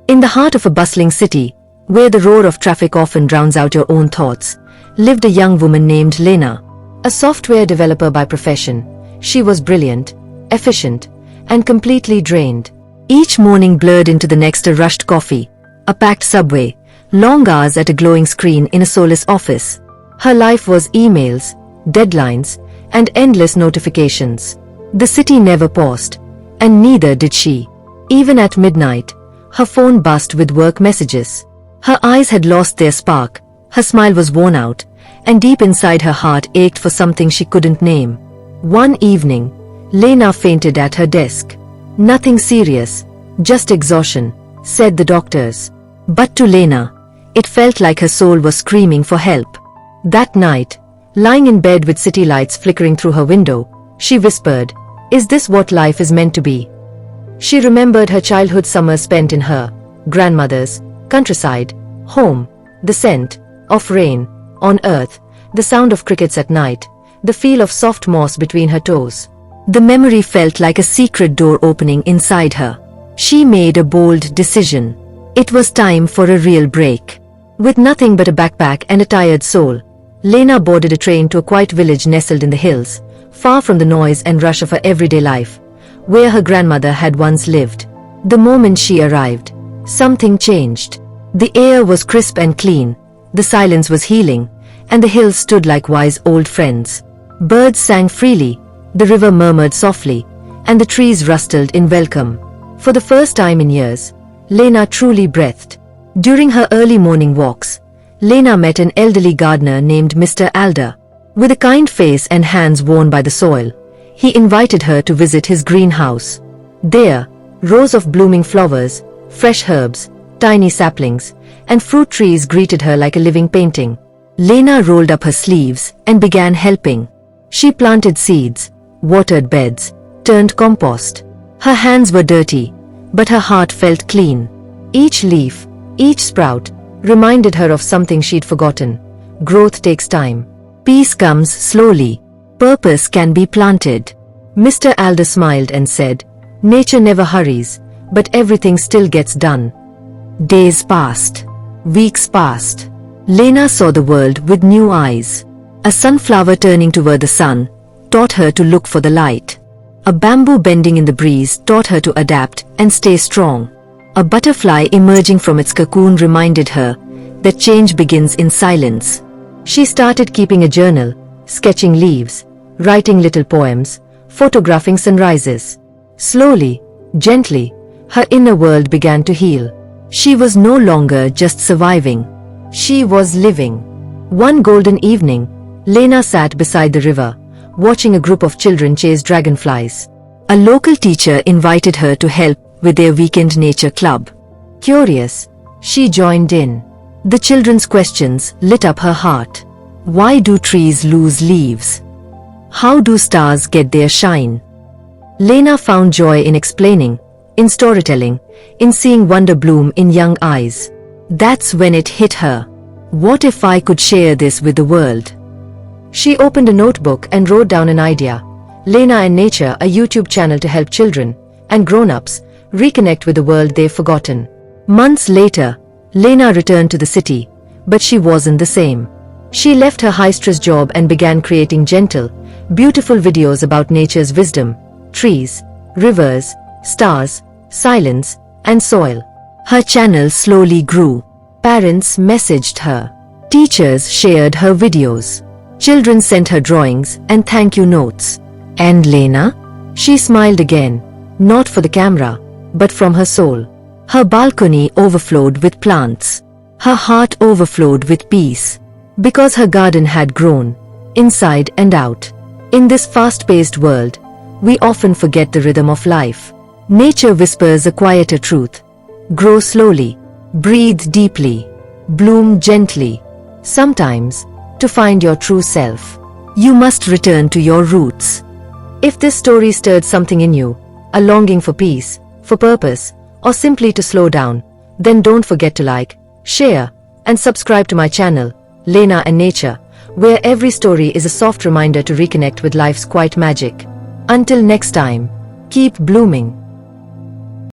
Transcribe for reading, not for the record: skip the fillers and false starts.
In the heart of a bustling city, where the roar of traffic often drowns out your own thoughts, lived a young woman named Lena. A software developer by profession, she was brilliant, efficient, and completely drained. Each morning blurred into the next a rushed coffee, a packed subway, long hours at a glowing screen in a soulless office. Her life was emails, deadlines, and endless notifications. The city never paused, and neither did she. Even at midnight, her phone buzzed with work messages. Her eyes had lost their spark, her smile was worn out, and deep inside her heart ached for something she couldn't name. One evening, Lena fainted at her desk. Nothing serious, just exhaustion, said the doctors. But to Lena, it felt like her soul was screaming for help. That night, lying in bed with city lights flickering through her window, she whispered, "Is this what life is meant to be?" She remembered her childhood summers spent in her grandmother's countryside home, the scent of rain on earth, the sound of crickets at night, the feel of soft moss between her toes. The memory felt like a secret door opening inside her. She made a bold decision. It was time for a real break. With nothing but a backpack and a tired soul, Lena boarded a train to a quiet village nestled in the hills, far from the noise and rush of her everyday life, where her grandmother had once lived. The moment she arrived, something changed. The air was crisp and clean, the silence was healing, and the hills stood like wise old friends. Birds sang freely, the river murmured softly, and the trees rustled in welcome. For the first time in years, Lena truly breathed. During her early morning walks, Lena met an elderly gardener named Mr. Alder. With a kind face and hands worn by the soil, he invited her to visit his greenhouse. There, rows of blooming flowers, fresh herbs, tiny saplings, and fruit trees greeted her like a living painting. Lena rolled up her sleeves and began helping. She planted seeds, watered beds, turned compost. Her hands were dirty, but her heart felt clean. Each leaf, each sprout, reminded her of something she'd forgotten. Growth takes time. Peace comes slowly. Purpose can be planted. Mr. Alder smiled and said, "Nature never hurries, but everything still gets done." Days passed. Weeks passed. Lena saw the world with new eyes. A sunflower turning toward the sun taught her to look for the light. A bamboo bending in the breeze taught her to adapt and stay strong. A butterfly emerging from its cocoon reminded her that change begins in silence. She started keeping a journal, sketching leaves, writing little poems, photographing sunrises. Slowly, gently, her inner world began to heal. She was no longer just surviving. She was living. One golden evening, Lena sat beside the river, watching a group of children chase dragonflies. A local teacher invited her to help with their weekend nature club. Curious, she joined in. The children's questions lit up her heart. Why do trees lose leaves? How do stars get their shine? Lena found joy in explaining, in storytelling, in seeing wonder bloom in young eyes. That's when it hit her. What if I could share this with the world? She opened a notebook and wrote down an idea. Lena and Nature, a YouTube channel to help children and grown-ups reconnect with the world they've forgotten. Months later, Lena returned to the city, but she wasn't the same. She left her high-stress job and began creating gentle, beautiful videos about nature's wisdom, trees, rivers, stars, silence, and soil. Her channel slowly grew. Parents messaged her. Teachers shared her videos. Children sent her drawings and thank you notes. And Lena? She smiled again, not for the camera, but from her soul. Her balcony overflowed with plants. Her heart overflowed with peace. Because her garden had grown, inside and out. In this fast-paced world, we often forget the rhythm of life. Nature whispers a quieter truth. Grow slowly, breathe deeply, bloom gently. Sometimes, to find your true self, you must return to your roots. If this story stirred something in you, a longing for peace, for purpose, or simply to slow down, then don't forget to like, share, and subscribe to my channel, Lena and Nature, where every story is a soft reminder to reconnect with life's quiet magic. Until next time, keep blooming.